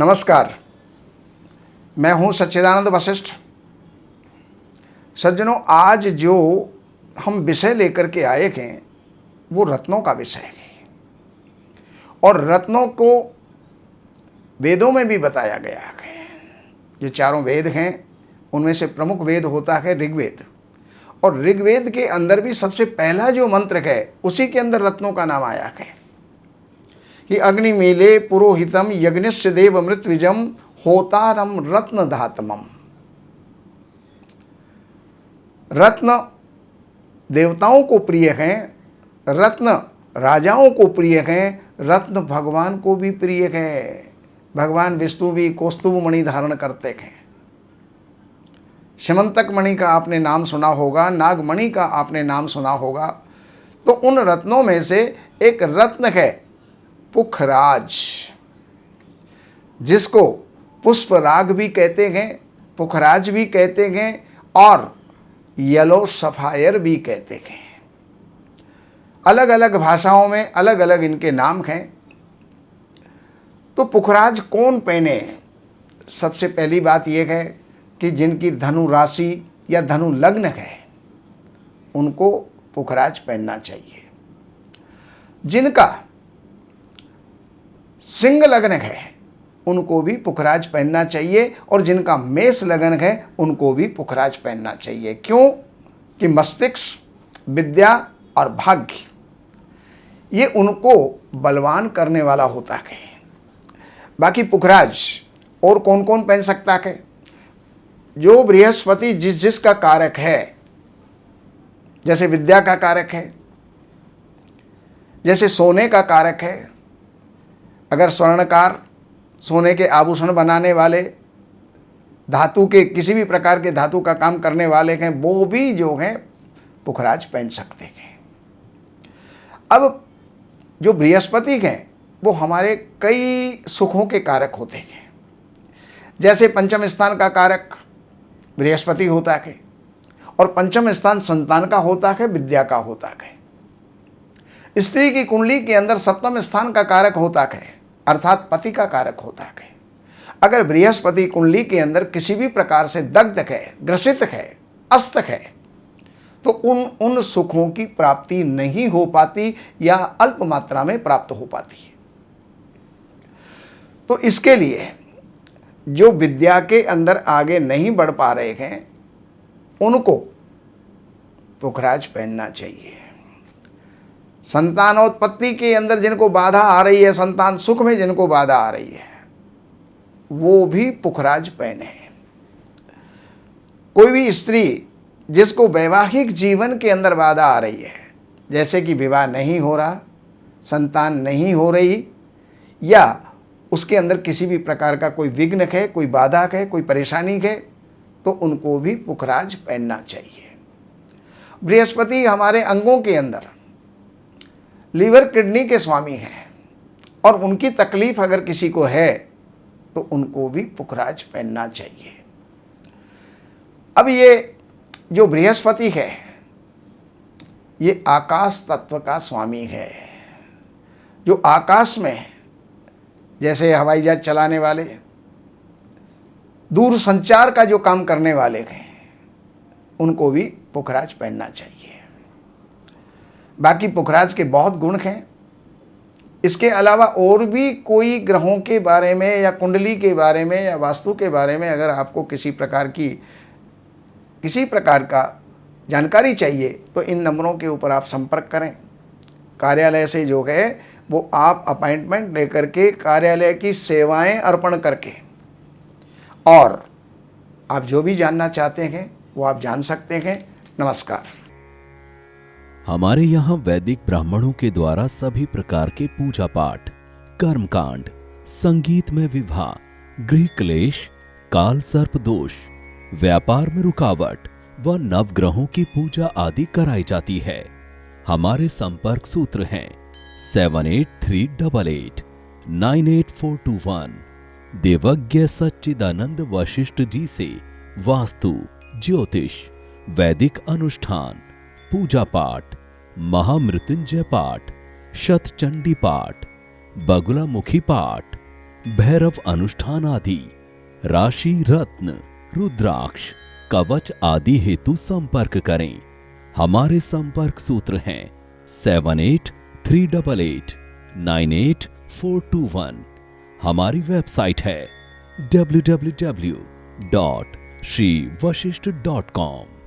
नमस्कार, मैं हूं सच्चिदानंद वशिष्ठ। सज्जनों, आज जो हम विषय लेकर के आए हैं वो रत्नों का विषय है और रत्नों को वेदों में भी बताया गया है। जो चारों वेद हैं उनमें से प्रमुख वेद होता है ऋग्वेद, और ऋग्वेद के अंदर भी सबसे पहला जो मंत्र है उसी के अंदर रत्नों का नाम आया है कि अग्निमीले पुरोहितम यज्ञश्च देव मृत्विजम होतारम रत्न धातमम। रत्न देवताओं को प्रिय हैं, रत्न राजाओं को प्रिय हैं, रत्न भगवान को भी प्रिय है। भगवान विष्णु भी कौस्तुभ मणि धारण करते हैं। स्यमंतक मणि का आपने नाम सुना होगा, नागमणि का आपने नाम सुना होगा। तो उन रत्नों में से एक रत्न है पुखराज, जिसको पुष्पराग भी कहते हैं, पुखराज भी कहते हैं और येलो सफायर भी कहते हैं। अलग अलग भाषाओं में अलग अलग इनके नाम हैं। तो पुखराज कौन पहने? सबसे पहली बात यह है कि जिनकी धनु राशि या धनु लग्न है उनको पुखराज पहनना चाहिए। जिनका सिंह लगन है उनको भी पुखराज पहनना चाहिए, और जिनका मेष लगन है उनको भी पुखराज पहनना चाहिए। क्यों? कि मस्तिष्क, विद्या और भाग्य ये उनको बलवान करने वाला होता है। बाकी पुखराज और कौन कौन पहन सकता है? जो बृहस्पति जिसका कारक है, जैसे विद्या का कारक है, जैसे सोने का कारक है। अगर स्वर्णकार, सोने के आभूषण बनाने वाले, धातु के किसी भी प्रकार के धातु का काम करने वाले हैं, वो भी जो हैं पुखराज पहन सकते हैं। अब जो बृहस्पति हैं वो हमारे कई सुखों के कारक होते हैं। जैसे पंचम स्थान का कारक बृहस्पति होता है और पंचम स्थान संतान का होता है, विद्या का होता है। स्त्री की कुंडली के अंदर सप्तम स्थान का कारक होता है, अर्थात पति का कारक होता है। अगर बृहस्पति कुंडली के अंदर किसी भी प्रकार से दग्ध है, ग्रसित है, अस्त है, तो उन सुखों की प्राप्ति नहीं हो पाती या अल्प मात्रा में प्राप्त हो पाती है। तो इसके लिए जो विद्या के अंदर आगे नहीं बढ़ पा रहे हैं उनको पुखराज पहनना चाहिए। संतानोत्पत्ति के अंदर जिनको बाधा आ रही है, संतान सुख में जिनको बाधा आ रही है, वो भी पुखराज पहने। कोई भी स्त्री जिसको वैवाहिक जीवन के अंदर बाधा आ रही है, जैसे कि विवाह नहीं हो रहा, संतान नहीं हो रही, या उसके अंदर किसी भी प्रकार का कोई विघ्न है, कोई बाधा है, कोई परेशानी है, तो उनको भी पुखराज पहनना चाहिए। बृहस्पति हमारे अंगों के अंदर लीवर किडनी के स्वामी हैं, और उनकी तकलीफ अगर किसी को है तो उनको भी पुखराज पहनना चाहिए। अब ये जो बृहस्पति है ये आकाश तत्व का स्वामी है। जो आकाश में जैसे हवाई जहाज चलाने वाले, दूर संचार का जो काम करने वाले हैं, उनको भी पुखराज पहनना चाहिए। बाकी पुखराज के बहुत गुण हैं। इसके अलावा और भी कोई ग्रहों के बारे में या कुंडली के बारे में या वास्तु के बारे में अगर आपको किसी प्रकार का जानकारी चाहिए तो इन नंबरों के ऊपर आप संपर्क करें। कार्यालय से जो है वो आप अपॉइंटमेंट लेकर के कार्यालय की सेवाएं अर्पण करके और आप जो भी जानना चाहते हैं वो आप जान सकते हैं। नमस्कार। हमारे यहाँ वैदिक ब्राह्मणों के द्वारा सभी प्रकार के पूजा पाठ, कर्मकांड, संगीत में विवाह, गृह क्लेश, काल सर्प दोष, व्यापार में रुकावट व नवग्रहों की पूजा आदि कराई जाती है। हमारे संपर्क सूत्र हैं 7838898421। देवज्ञ सच्चिदानंद वशिष्ठ जी से वास्तु, ज्योतिष, वैदिक अनुष्ठान, पूजा पाठ, महामृत्युंजय पाठ, शतचंडी पाठ, बगुलामुखी पाठ, भैरव अनुष्ठान आदि, राशि रत्न, रुद्राक्ष, कवच आदि हेतु संपर्क करें। हमारे संपर्क सूत्र हैं 7838898421। हमारी वेबसाइट है www.shrivashishth.com।